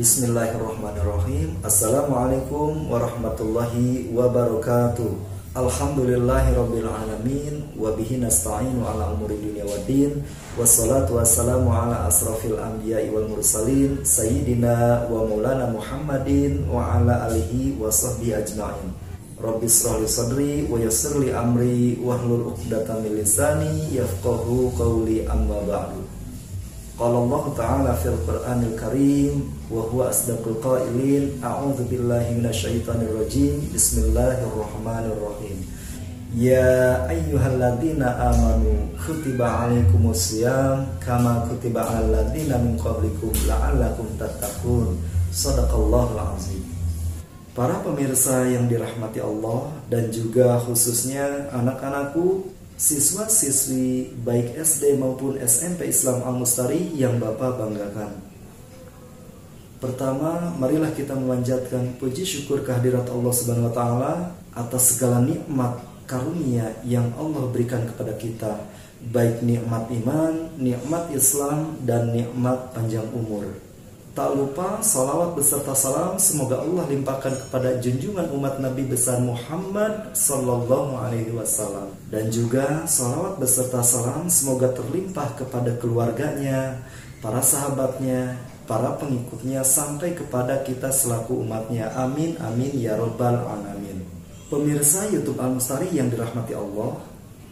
Bismillahirrahmanirrahim. Assalamualaikum warahmatullahi wabarakatuh. Alhamdulillahirabbil alamin wa bihi nasta'inu ala umuri dunya waddin. Wassalatu wassalamu ala asrafil anbiya'i wal mursalin sayyidina wa maulana Muhammadin wa ala alihi wa sahbihi ajma'in. Rabbi shrah li sadri wa yassir li amri wahlul 'uqdatam min lisani yafqahu qawli, amma ba'du. Qala Allah Ta'ala fil Qur'anil Karim wa huwa asdaqul qailin. A'udzu billahi minasyaitonir rajim. Bismillahirrahmanirrahim. Ya ayyuhalladzina amanu kutiba 'alaikumusiyam kama kutiba 'alal ladzina min qablikum la'allakum tattaqun. Shadaqallahul azim. Para pemirsa yang dirahmati Allah dan juga khususnya anak-anakku, siswa-siswi baik SD maupun SMP Islam Al-Mustari yang Bapak banggakan. Pertama, marilah kita memanjatkan puji syukur kehadirat Allah Subhanahu wa taala atas segala nikmat karunia yang Allah berikan kepada kita, baik nikmat iman, nikmat Islam, dan nikmat panjang umur. Tak lupa salawat beserta salam semoga Allah limpahkan kepada junjungan umat Nabi besar Muhammad sallallahu alaihi wasallam, dan juga salawat beserta salam semoga terlimpah kepada keluarganya, para sahabatnya, para pengikutnya, sampai kepada kita selaku umatnya. Amin amin ya rabbal alamin. Pemirsa YouTube Al-Mustari yang dirahmati Allah,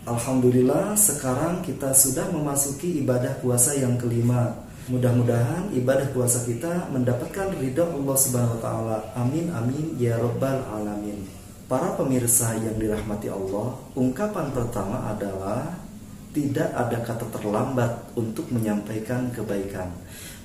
alhamdulillah sekarang kita sudah memasuki ibadah puasa yang kelima. Mudah-mudahan ibadah puasa kita mendapatkan ridha Allah Subhanahu wa taala. Amin amin ya rabbal alamin. Para pemirsa yang dirahmati Allah, ungkapan pertama adalah tidak ada kata terlambat untuk menyampaikan kebaikan.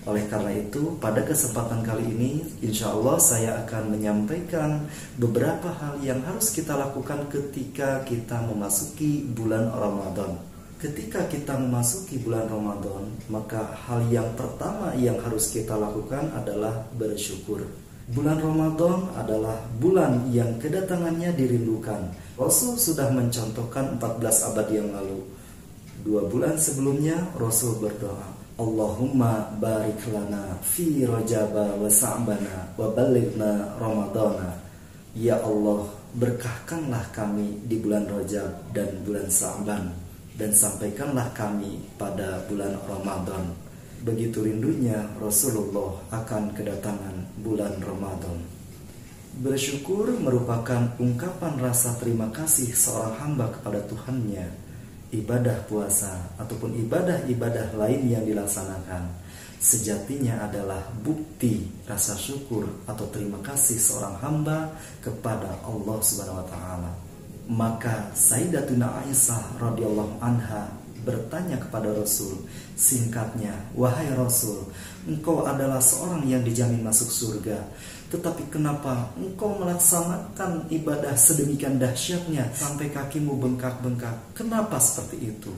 Oleh karena itu, pada kesempatan kali ini insya Allah saya akan menyampaikan beberapa hal yang harus kita lakukan ketika kita memasuki bulan Ramadan. Ketika kita memasuki bulan Ramadan, maka hal yang pertama yang harus kita lakukan adalah bersyukur. Bulan Ramadan adalah bulan yang kedatangannya dirindukan. Rasul sudah mencontohkan 14 abad yang lalu. 2 bulan sebelumnya Rasul berdoa, Allahumma barik lana fi Rajaba wa Sa'bana wa balighna Ramadana. Ya Allah, berkahkanlah kami di bulan Rajab dan bulan Sa'ban, dan sampaikanlah kami pada bulan Ramadan. Begitu rindunya Rasulullah akan kedatangan bulan Ramadan. Bersyukur merupakan ungkapan rasa terima kasih seorang hamba kepada Tuhannya. Ibadah puasa ataupun ibadah-ibadah lain yang dilaksanakan sejatinya adalah bukti rasa syukur atau terima kasih seorang hamba kepada Allah Subhanahu wa taala. Maka Sayyidatuna Aisyah radhiyallahu anha bertanya kepada Rasul, singkatnya, wahai Rasul, engkau adalah seorang yang dijamin masuk surga, tetapi kenapa engkau melaksanakan ibadah sedemikian dahsyatnya sampai kakimu bengkak-bengkak? Kenapa seperti itu?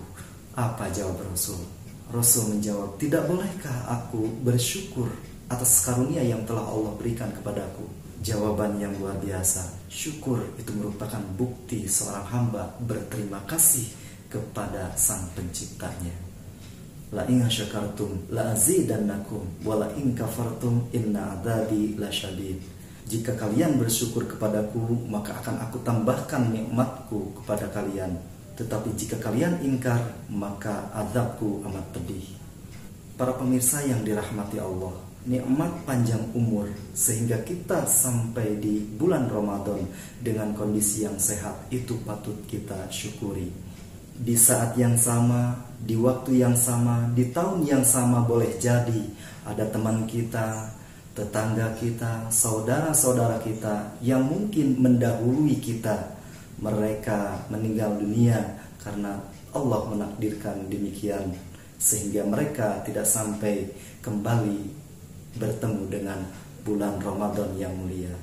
Apa jawab Rasul? Rasul menjawab, tidak bolehkah aku bersyukur atas karunia yang telah Allah berikan kepadaku? Jawaban yang luar biasa. Syukur itu merupakan bukti seorang hamba berterima kasih kepada Sang Penciptanya. La in syakartum la azidannakum wa la in kafartum inna adzabi lasyadid. Jika kalian bersyukur kepadaku, maka akan aku tambahkan nikmatku kepada kalian. Tetapi jika kalian ingkar, maka azabku amat pedih. Para pemirsa yang dirahmati Allah, nikmat panjang umur sehingga kita sampai di bulan Ramadan dengan kondisi yang sehat, itu patut kita syukuri. Di saat yang sama, di waktu yang sama, di tahun yang sama, boleh jadi ada teman kita, tetangga kita, saudara-saudara kita yang mungkin mendahului kita. Mereka meninggal dunia karena Allah menakdirkan demikian, sehingga mereka tidak sampai kembali bertemu dengan bulan Ramadan yang mulia.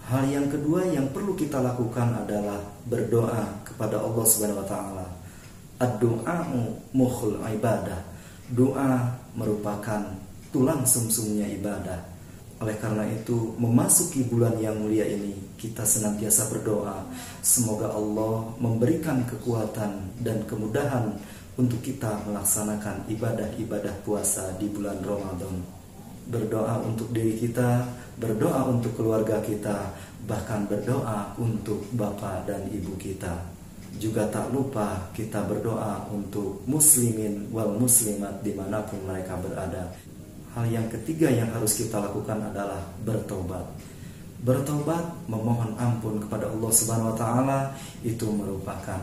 Hal yang kedua yang perlu kita lakukan adalah berdoa kepada Allah Subhanahu wa taala. Ad-du'a'u mukhul ibadah. Doa merupakan tulang sumsumnya ibadah. Oleh karena itu, memasuki bulan yang mulia ini, kita senantiasa berdoa semoga Allah memberikan kekuatan dan kemudahan untuk kita melaksanakan ibadah-ibadah puasa di bulan Ramadan. berdoa untuk diri kita, berdoa untuk keluarga kita, bahkan berdoa untuk bapak dan ibu kita. Juga tak lupa kita berdoa untuk muslimin wal muslimat dimanapun mereka berada. Hal yang ketiga yang harus kita lakukan adalah bertobat. Bertobat, memohon ampun kepada Allah Subhanahu wa taala, itu merupakan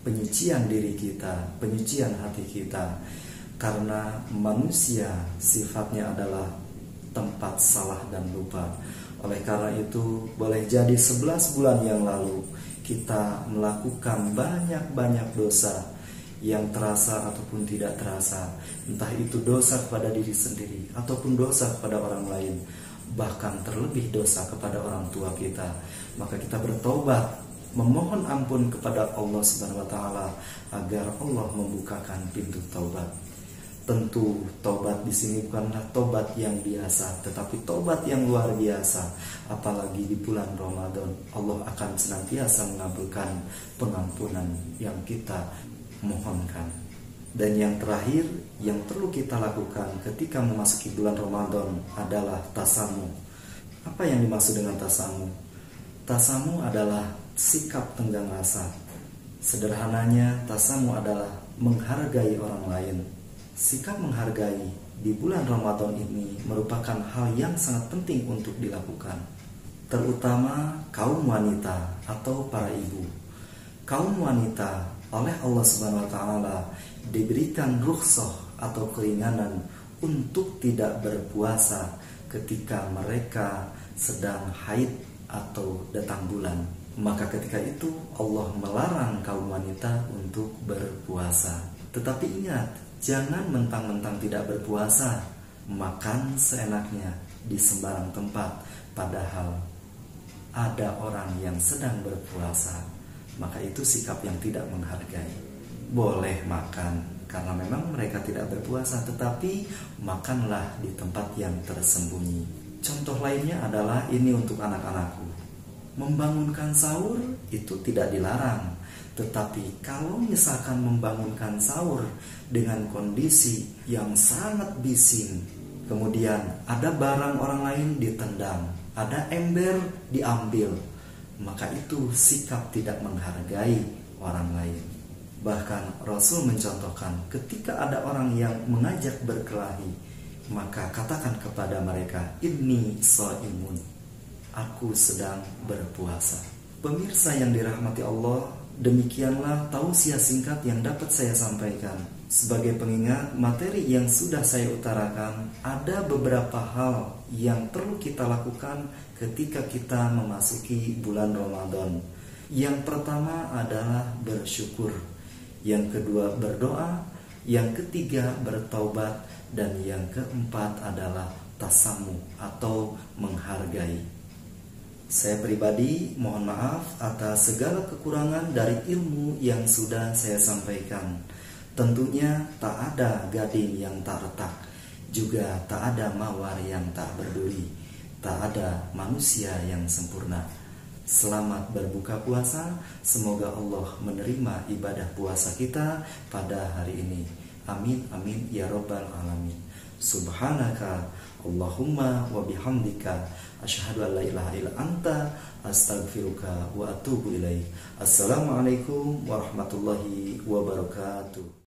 penyucian diri kita, penyucian hati kita. Karena manusia sifatnya adalah tempat salah dan lupa. Oleh karena itu, boleh jadi 11 bulan yang lalu kita melakukan banyak dosa yang terasa ataupun tidak terasa. Entah itu dosa kepada diri sendiri ataupun dosa kepada orang lain, bahkan terlebih dosa kepada orang tua kita. Maka kita bertobat, memohon ampun kepada Allah Subhanahu wa taala agar Allah membukakan pintu taubat. Tentu taubat di sini bukanlah taubat yang biasa, tetapi taubat yang luar biasa. Apalagi di bulan Ramadan, Allah akan senantiasa mengabulkan pengampunan yang kita mohonkan. Dan yang terakhir yang perlu kita lakukan ketika memasuki bulan Ramadan adalah tasamu. Apa yang dimaksud dengan tasamu? Tasamu adalah sikap tenggang rasa. Sederhananya, tasamu adalah menghargai orang lain. Sikap menghargai di bulan Ramadan ini merupakan hal yang sangat penting untuk dilakukan, terutama kaum wanita atau para ibu. Kaum wanita oleh Allah Subhanahu wa taala diberikan rukhsah atau keringanan untuk tidak berpuasa ketika mereka sedang haid atau datang bulan. Maka ketika itu Allah melarang kaum wanita untuk berpuasa. Tetapi ingat, jangan mentang-mentang tidak berpuasa, makan seenaknya di sembarang tempat, padahal ada orang yang sedang berpuasa. Maka itu sikap yang tidak menghargai. Boleh makan karena memang mereka tidak berpuasa, tetapi makanlah di tempat yang tersembunyi. Contoh lainnya adalah ini untuk anak-anakku. Membangunkan sahur itu tidak dilarang, tetapi kalau misalkan membangunkan sahur dengan kondisi yang sangat bising, kemudian ada barang orang lain ditendang, ada ember diambil, maka itu sikap tidak menghargai orang lain. Bahkan Rasul mencontohkan, ketika ada orang yang mengajak berkelahi, maka katakan kepada mereka, inni shaimun, aku sedang berpuasa. Pemirsa yang dirahmati Allah, demikianlah tausiah singkat yang dapat saya sampaikan. Sebagai pengingat materi yang sudah saya utarakan, ada beberapa hal yang perlu kita lakukan ketika kita memasuki bulan Ramadan. Yang pertama adalah bersyukur, yang kedua berdoa, yang ketiga bertaubat, dan yang keempat adalah tasamu atau menghargai. Saya pribadi mohon maaf atas segala kekurangan dari ilmu yang sudah saya sampaikan. Tentunya tak ada gading yang tak retak, juga tak ada mawar yang tak berduri, tak ada manusia yang sempurna. Selamat berbuka puasa, semoga Allah menerima ibadah puasa kita pada hari ini. Amin amin ya rabbal alamin. Subhanaka Allahumma wa bihamdika asyhadu an la ilaha illa anta astaghfiruka wa atubu ilaik. Assalamualaikum warahmatullahi wabarakatuh.